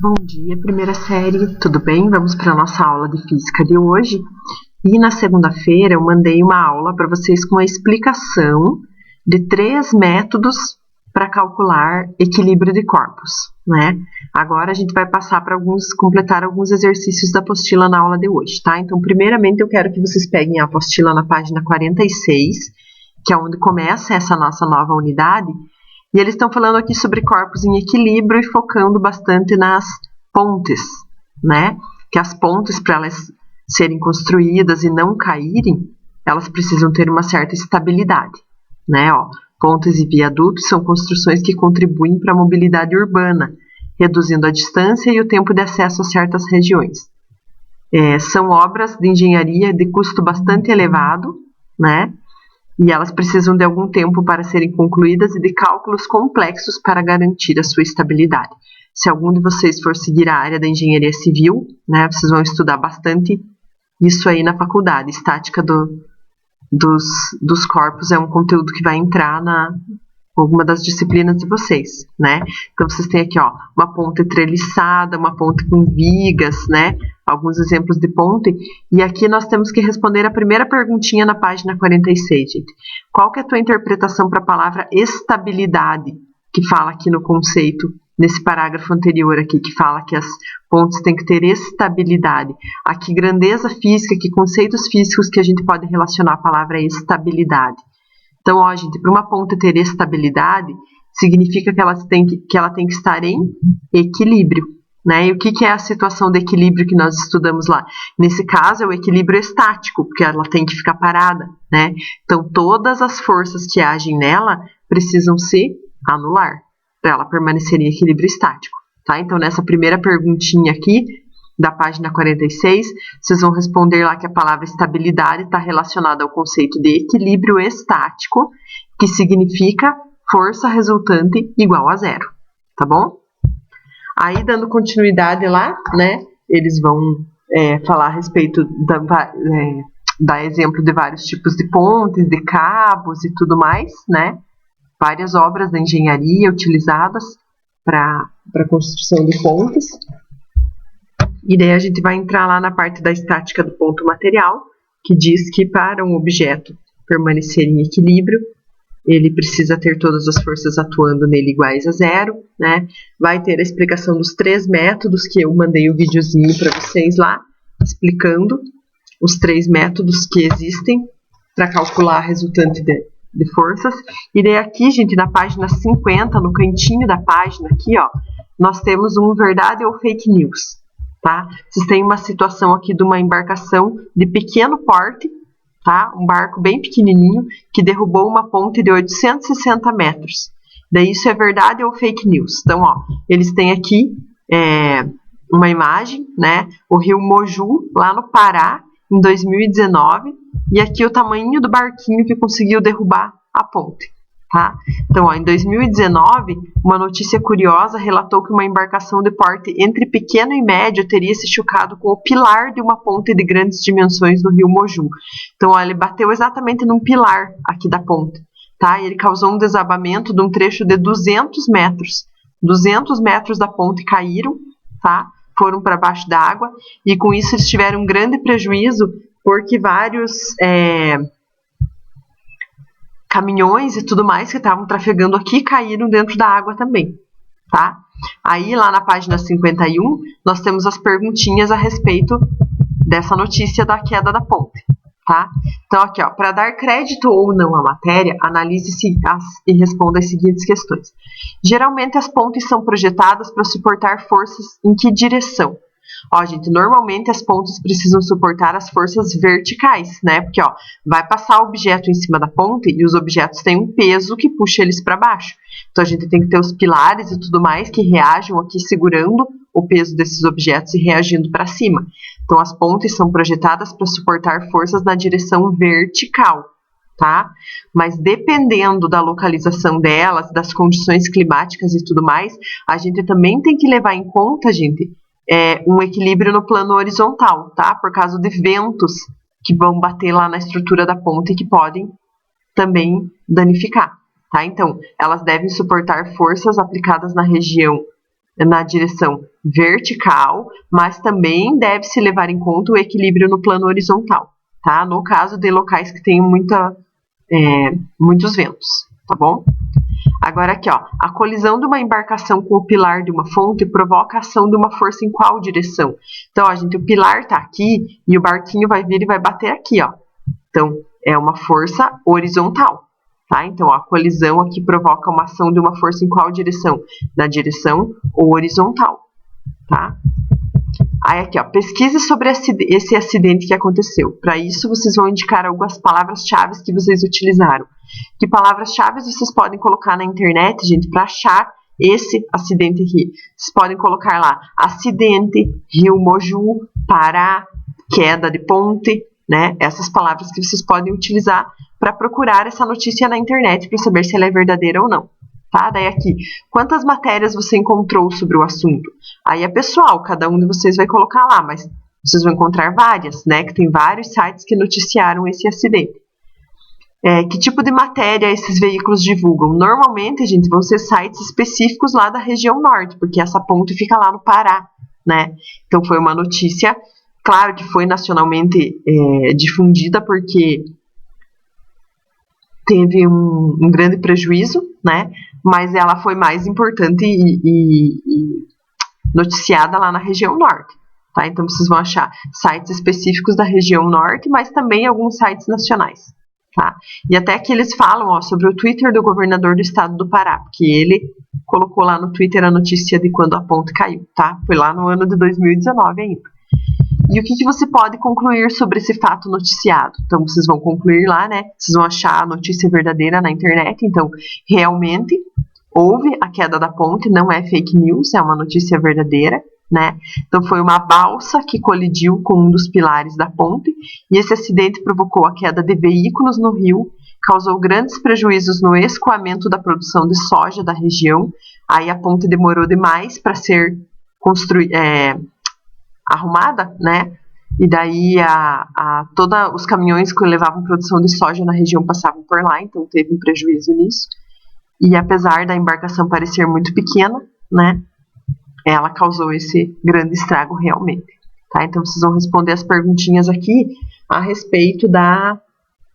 Bom dia, primeira série, tudo bem? Vamos para a nossa aula de física de hoje. E na segunda-feira eu mandei uma aula para vocês com a explicação de 3 métodos para calcular equilíbrio de corpos, né? Agora a gente vai passar para completar alguns exercícios da apostila na aula de hoje, tá? Então, primeiramente eu quero que vocês peguem a apostila na página 46, que é onde começa essa nossa nova unidade. E eles estão falando aqui sobre corpos em equilíbrio e focando bastante nas pontes, né? Que as pontes, para elas serem construídas e não caírem, elas precisam ter uma certa estabilidade, né? Pontes e viadutos são construções que contribuem para a mobilidade urbana, reduzindo a distância e o tempo de acesso a certas regiões. São obras de engenharia de custo bastante elevado, né? E elas precisam de algum tempo para serem concluídas e de cálculos complexos para garantir a sua estabilidade. Se algum de vocês for seguir a área da engenharia civil, né, vocês vão estudar bastante isso aí na faculdade. Estática dos corpos é um conteúdo que vai entrar na alguma das disciplinas de vocês, né? Então, vocês têm aqui, uma ponte treliçada, uma ponte com vigas, né? Alguns exemplos de ponte. E aqui nós temos que responder a primeira perguntinha na página 46, gente. Qual que é a tua interpretação para a palavra estabilidade, que fala aqui no conceito, nesse parágrafo anterior aqui, que fala que as pontes têm que ter estabilidade. Aqui, grandeza física, que conceitos físicos que a gente pode relacionar a palavra estabilidade. Então, gente, para uma ponte ter estabilidade, significa que ela tem que estar em equilíbrio, né? E o que é a situação de equilíbrio que nós estudamos lá? Nesse caso, é o equilíbrio estático, porque ela tem que ficar parada, né? Então, todas as forças que agem nela precisam se anular para ela permanecer em equilíbrio estático, tá? Então, nessa primeira perguntinha aqui, da página 46, vocês vão responder lá que a palavra estabilidade está relacionada ao conceito de equilíbrio estático, que significa força resultante igual a zero, tá bom? Aí, dando continuidade lá, né, eles vão falar a respeito dar exemplo de vários tipos de pontes, de cabos e tudo mais, né? Várias obras da engenharia utilizadas para a construção de pontes. E daí a gente vai entrar lá na parte da estática do ponto material, que diz que para um objeto permanecer em equilíbrio, ele precisa ter todas as forças atuando nele iguais a zero, né? Vai ter a explicação dos 3 métodos, que eu mandei o videozinho para vocês lá, explicando os 3 métodos que existem para calcular a resultante de forças. E daí aqui, gente, na página 50, no cantinho da página aqui, nós temos um verdade ou fake news. Tá? Vocês têm uma situação aqui de uma embarcação de pequeno porte, tá? Um barco bem pequenininho que derrubou uma ponte de 860 metros. Daí isso é verdade ou fake news? Então, eles têm aqui uma imagem, né? O rio Moju, lá no Pará, em 2019, e aqui o tamanho do barquinho que conseguiu derrubar a ponte. Tá? Então, em 2019, uma notícia curiosa relatou que uma embarcação de porte entre pequeno e médio teria se chocado com o pilar de uma ponte de grandes dimensões no rio Moju. Então, ele bateu exatamente num pilar aqui da ponte, tá? E ele causou um desabamento de um trecho de 200 metros. 200 metros da ponte caíram, tá? Foram para baixo d'água, e com isso eles tiveram um grande prejuízo, porque vários caminhões e tudo mais que estavam trafegando aqui caíram dentro da água também, tá? Aí, lá na página 51, nós temos as perguntinhas a respeito dessa notícia da queda da ponte, tá? Então, aqui, para dar crédito ou não à matéria, analise-se e responda as seguintes questões. Geralmente, as pontes são projetadas para suportar forças em que direção? Gente, normalmente as pontes precisam suportar as forças verticais, né? Porque, vai passar o objeto em cima da ponte e os objetos têm um peso que puxa eles para baixo. Então, a gente tem que ter os pilares e tudo mais que reajam aqui segurando o peso desses objetos e reagindo para cima. Então, as pontes são projetadas para suportar forças na direção vertical, tá? Mas dependendo da localização delas, das condições climáticas e tudo mais, a gente também tem que levar em conta, gente, um equilíbrio no plano horizontal, tá? Por causa de ventos que vão bater lá na estrutura da ponte e que podem também danificar, tá? Então, elas devem suportar forças aplicadas na região na direção vertical, mas também deve-se levar em conta o equilíbrio no plano horizontal, tá? No caso de locais que tenham muitos ventos, tá bom? Agora aqui, ó, a colisão de uma embarcação com o pilar de uma fonte provoca a ação de uma força em qual direção? Então, ó, gente, o pilar tá aqui e o barquinho vai vir e vai bater aqui, ó. Então, é uma força horizontal, tá? Então, ó, a colisão aqui provoca uma ação de uma força em qual direção? Na direção horizontal, tá? Aí aqui, ó, pesquise sobre esse acidente que aconteceu. Para isso, vocês vão indicar algumas palavras-chave que vocês utilizaram. Que palavras-chave vocês podem colocar na internet, gente, para achar esse acidente aqui? Vocês podem colocar lá, acidente, Rio Moju, Pará, queda de ponte, né? Essas palavras que vocês podem utilizar para procurar essa notícia na internet para saber se ela é verdadeira ou não. Tá? Daí aqui, quantas matérias você encontrou sobre o assunto? Aí é pessoal, cada um de vocês vai colocar lá, mas vocês vão encontrar várias, né? Que tem vários sites que noticiaram esse acidente. Que tipo de matéria esses veículos divulgam? Normalmente, gente, vão ser sites específicos lá da região norte, porque essa ponte fica lá no Pará, né? Então foi uma notícia, claro que foi nacionalmente difundida, porque teve um grande prejuízo, né? Mas ela foi mais importante e noticiada lá na região norte, tá? Então vocês vão achar sites específicos da região norte, mas também alguns sites nacionais, tá? E até aqui eles falam, ó, sobre o Twitter do governador do estado do Pará, porque ele colocou lá no Twitter a notícia de quando a ponte caiu, tá? Foi lá no ano de 2019 ainda. E o que você pode concluir sobre esse fato noticiado? Então, vocês vão concluir lá, né? Vocês vão achar a notícia verdadeira na internet. Então, realmente, houve a queda da ponte, não é fake news, é uma notícia verdadeira, né? Então, foi uma balsa que colidiu com um dos pilares da ponte, e esse acidente provocou a queda de veículos no rio, causou grandes prejuízos no escoamento da produção de soja da região. Aí a ponte demorou demais para ser arrumada, né? E daí todos os caminhões que levavam produção de soja na região passavam por lá, então teve um prejuízo nisso. E apesar da embarcação parecer muito pequena, né? Ela causou esse grande estrago realmente, tá? Então vocês vão responder as perguntinhas aqui a respeito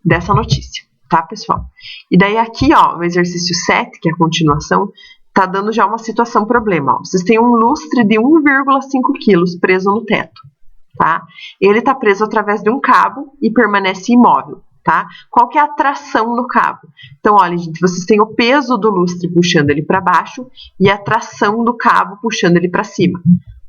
dessa notícia, tá, pessoal? E daí aqui, ó, o exercício 7, que é a continuação, tá dando já uma situação problema. Ó. Vocês têm um lustre de 1,5 quilos preso no teto, tá? Ele tá preso através de um cabo e permanece imóvel, tá? Qual que é a tração no cabo? Então, olha, gente, vocês têm o peso do lustre puxando ele para baixo e a tração do cabo puxando ele para cima.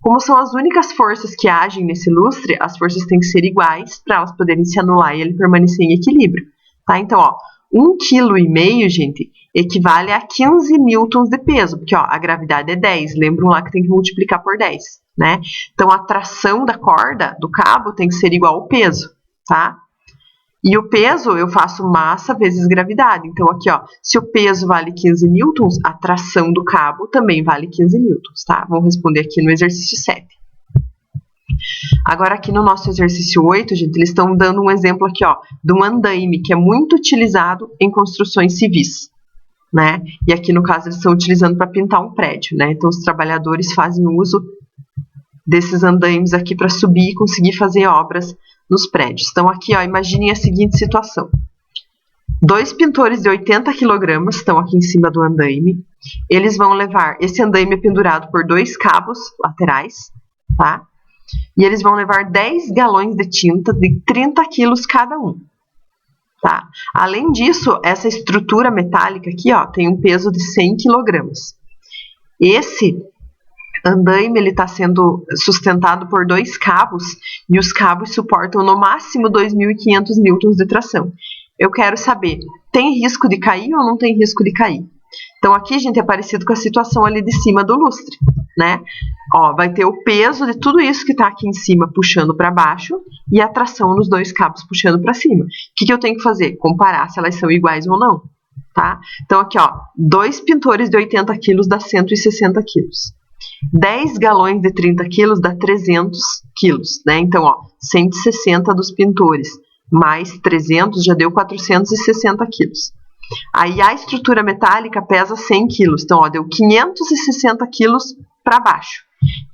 Como são as únicas forças que agem nesse lustre, as forças têm que ser iguais para elas poderem se anular e ele permanecer em equilíbrio, tá? Então, ó, 1,5 kg, gente, equivale a 15 newtons de peso, porque ó, a gravidade é 10, lembram lá que tem que multiplicar por 10, né? Então a tração da corda, do cabo, tem que ser igual ao peso, tá? E o peso eu faço massa vezes gravidade, então aqui ó, se o peso vale 15 newtons, a tração do cabo também vale 15 newtons, tá? Vamos responder aqui no exercício 7. Agora aqui no nosso exercício 8, gente, eles estão dando um exemplo aqui, ó, de um andaime que é muito utilizado em construções civis, né? E aqui no caso eles estão utilizando para pintar um prédio, né? Então os trabalhadores fazem uso desses andaimes aqui para subir e conseguir fazer obras nos prédios. Então aqui, ó, imaginem a seguinte situação. 2 pintores de 80 kg estão aqui em cima do andaime. Eles vão levar, esse andaime é pendurado por 2 cabos laterais, tá? E eles vão levar 10 galões de tinta de 30 quilos cada um. Tá? Além disso, essa estrutura metálica aqui, ó, tem um peso de 100 kg. Esse andaime está sendo sustentado por 2 cabos e os cabos suportam no máximo 2.500 newtons de tração. Eu quero saber, tem risco de cair ou não tem risco de cair? Então aqui, gente, é parecido com a situação ali de cima do lustre, né? Ó, vai ter o peso de tudo isso que está aqui em cima puxando para baixo e a tração nos 2 cabos puxando para cima. O que eu tenho que fazer? Comparar se elas são iguais ou não, tá? Então aqui, ó, 2 pintores de 80 quilos dá 160 quilos. 10 galões de 30 quilos dá 300 quilos, né? Então, ó, 160 dos pintores mais 300 já deu 460 quilos. Aí a estrutura metálica pesa 100 quilos, então ó, deu 560 quilos para baixo.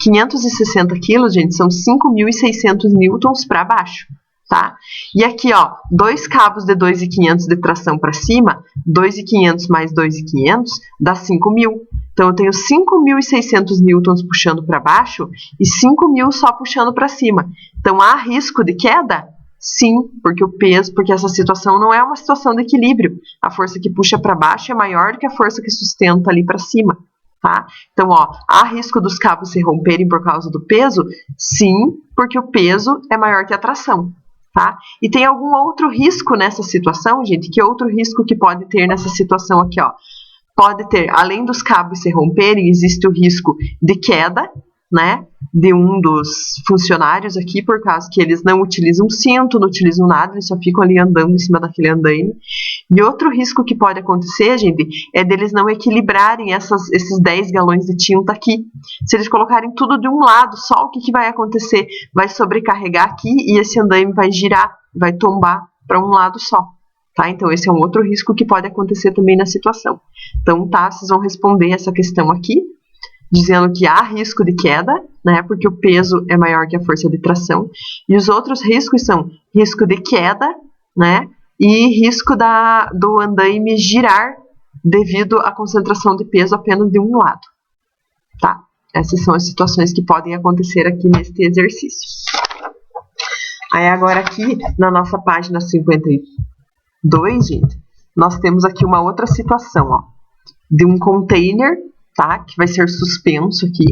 560 quilos, gente, são 5.600 newtons para baixo, tá? E aqui, ó, 2 cabos de 2.500 de tração para cima, 2.500 mais 2.500 dá 5.000. Então, eu tenho 5.600 newtons puxando para baixo e 5.000 só puxando para cima. Então, há risco de queda? Sim, porque o peso, porque essa situação não é uma situação de equilíbrio. A força que puxa para baixo é maior do que a força que sustenta ali para cima, tá? Então, ó, há risco dos cabos se romperem por causa do peso? Sim, porque o peso é maior que a tração, tá? E tem algum outro risco nessa situação, gente? Que outro risco que pode ter nessa situação aqui, ó? Pode ter, além dos cabos se romperem, existe o risco de queda, né, de um dos funcionários aqui, por causa que eles não utilizam cinto, não utilizam nada, eles só ficam ali andando em cima daquele andaime. E outro risco que pode acontecer, gente, é deles não equilibrarem esses 10 galões de tinta aqui. Se eles colocarem tudo de um lado só, o que vai acontecer? Vai sobrecarregar aqui e esse andaime vai girar, vai tombar para um lado só. Tá? Então, esse é um outro risco que pode acontecer também na situação. Então, tá, vocês vão responder essa questão aqui, dizendo que há risco de queda, né, porque o peso é maior que a força de tração, e os outros riscos são risco de queda, né, e risco do andaime girar devido à concentração de peso apenas de um lado, tá? Essas são as situações que podem acontecer aqui neste exercício. Aí agora aqui, na nossa página 52, gente, nós temos aqui uma outra situação, ó, de um container, tá? Que vai ser suspenso aqui.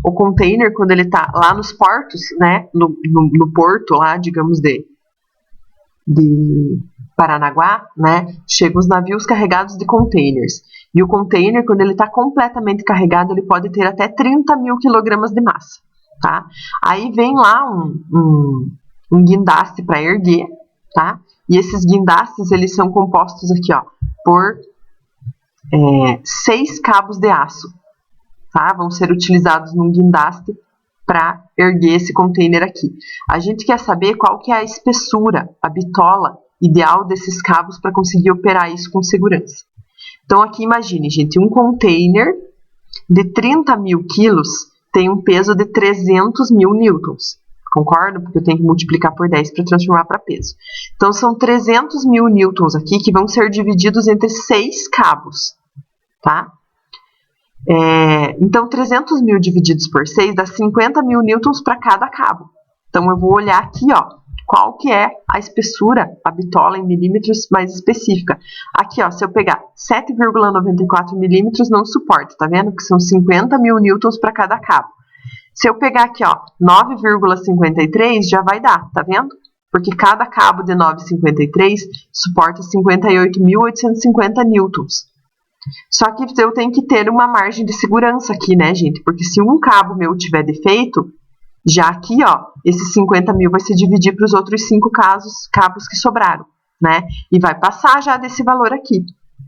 O container, quando ele tá lá nos portos, né? No porto lá, digamos, de Paranaguá, né? Chegam os navios carregados de containers. E o container, quando ele tá completamente carregado, ele pode ter até 30.000 quilogramas de massa, tá? Aí vem lá um guindaste para erguer, tá? E esses guindastes, eles são compostos aqui, ó, por 6 cabos de aço, tá? Vão ser utilizados num guindaste para erguer esse container aqui. A gente quer saber qual que é a espessura, a bitola ideal desses cabos para conseguir operar isso com segurança. Então aqui imagine, gente, um container de 30.000 quilos tem um peso de 300.000 newtons. Concordo? Porque eu tenho que multiplicar por 10 para transformar para peso. Então, são 300.000 newtons aqui que vão ser divididos entre 6 cabos, tá? Então, 300.000 divididos por 6 dá 50.000 newtons para cada cabo. Então, eu vou olhar aqui, ó, qual que é a espessura, a bitola em milímetros mais específica. Aqui, ó, se eu pegar 7,94 milímetros, não suporta, tá vendo? Que são 50.000 newtons para cada cabo. Se eu pegar aqui, ó, 9,53 já vai dar, tá vendo? Porque cada cabo de 9,53 suporta 58.850 newtons. Só que eu tenho que ter uma margem de segurança aqui, né, gente? Porque se um cabo meu tiver defeito, já aqui, ó, esses 50.000 vai se dividir para os outros 5 cabos que sobraram, né? E vai passar já desse valor aqui,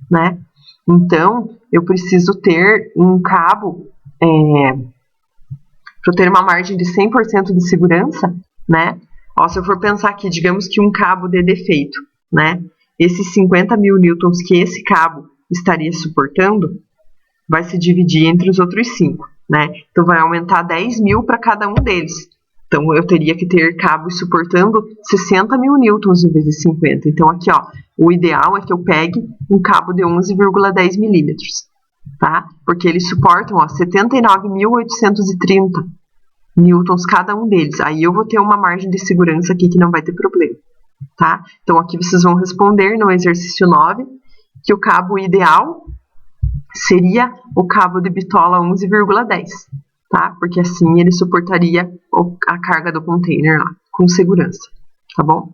né? Então, eu preciso ter um cabo... para eu ter uma margem de 100% de segurança, né? Ó, se eu for pensar aqui, digamos que um cabo dê defeito, né? Esses 50.000 newtons que esse cabo estaria suportando, vai se dividir entre os outros 5, né? Então, vai aumentar 10.000 para cada um deles. Então, eu teria que ter cabos suportando 60.000 newtons em vez de 50. Então, aqui, ó, o ideal é que eu pegue um cabo de 11,10 milímetros, tá? Porque eles suportam, ó, 79.830 newtons cada um deles. Aí eu vou ter uma margem de segurança aqui que não vai ter problema, tá? Então aqui vocês vão responder no exercício 9 que o cabo ideal seria o cabo de bitola 11,10, tá? Porque assim ele suportaria a carga do container lá com segurança, tá bom?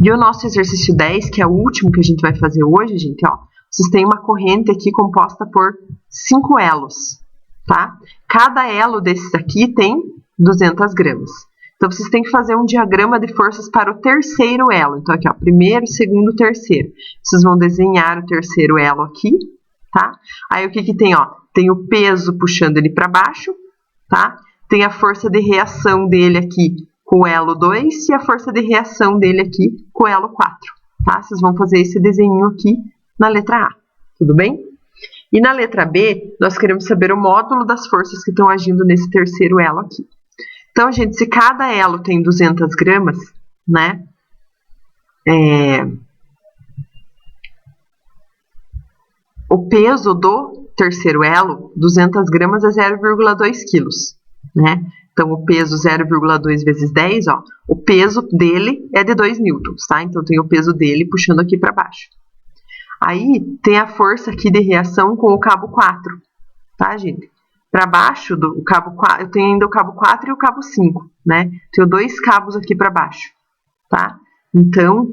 E o nosso exercício 10, que é o último que a gente vai fazer hoje, gente, ó, vocês têm uma corrente aqui composta por 5 elos, tá? Cada elo desses aqui tem 200 gramas. Então, vocês têm que fazer um diagrama de forças para o terceiro elo. Então, aqui, ó, primeiro, segundo, terceiro. Vocês vão desenhar o terceiro elo aqui, tá? Aí, o que que tem, ó? Tem o peso puxando ele para baixo, tá? Tem a força de reação dele aqui com o elo 2 e a força de reação dele aqui com o elo 4, tá? Vocês vão fazer esse desenho aqui na letra A, tudo bem? E na letra B, nós queremos saber o módulo das forças que estão agindo nesse terceiro elo aqui. Então, gente, se cada elo tem 200 gramas, né? O peso do terceiro elo, 200 gramas é 0,2 quilos, né? Então, o peso 0,2 vezes 10, ó, o peso dele é de 2 newtons, tá? Então, tem o peso dele puxando aqui para baixo. Aí, tem a força aqui de reação com o cabo 4, tá, gente? Para baixo do cabo 4, eu tenho ainda o cabo 4 e o cabo 5, né? Tenho 2 cabos aqui para baixo, tá? Então,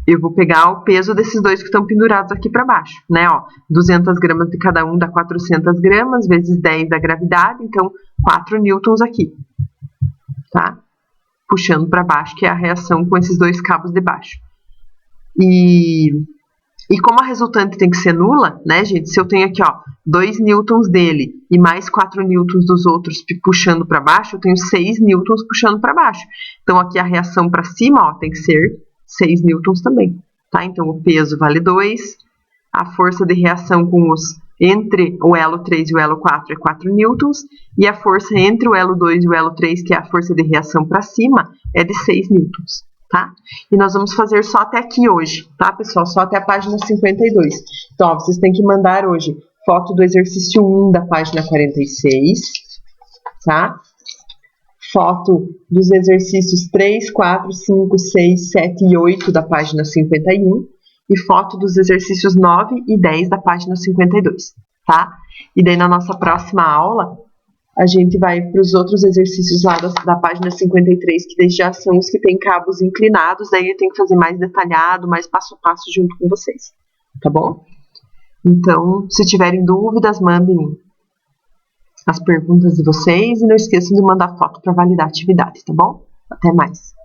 eu vou pegar o peso desses dois que estão pendurados aqui para baixo, né? Ó, 200 gramas de cada um dá 400 gramas, vezes 10 da gravidade, então 4 newtons aqui, tá? Puxando para baixo, que é a reação com esses dois cabos de baixo. E como a resultante tem que ser nula, né, gente? Se eu tenho aqui, ó, 2 newtons dele e mais 4 newtons dos outros puxando para baixo, eu tenho 6 newtons puxando para baixo. Então, aqui a reação para cima, ó, tem que ser 6 newtons também, tá? Então, o peso vale 2, a força de reação entre o elo 3 e o elo 4 é 4 newtons, e a força entre o elo 2 e o elo 3, que é a força de reação para cima, é de 6 newtons, tá? E nós vamos fazer só até aqui hoje, tá, pessoal? Só até a página 52. Então, ó, vocês têm que mandar hoje foto do exercício 1 da página 46, tá? Foto dos exercícios 3, 4, 5, 6, 7 e 8 da página 51 e foto dos exercícios 9 e 10 da página 52, tá? E daí na nossa próxima aula, a gente vai para os outros exercícios lá da página 53, que já são os que tem cabos inclinados, daí eu tenho que fazer mais detalhado, mais passo a passo junto com vocês, tá bom? Então, se tiverem dúvidas, mandem as perguntas de vocês e não esqueçam de mandar foto para validar a atividade, tá bom? Até mais!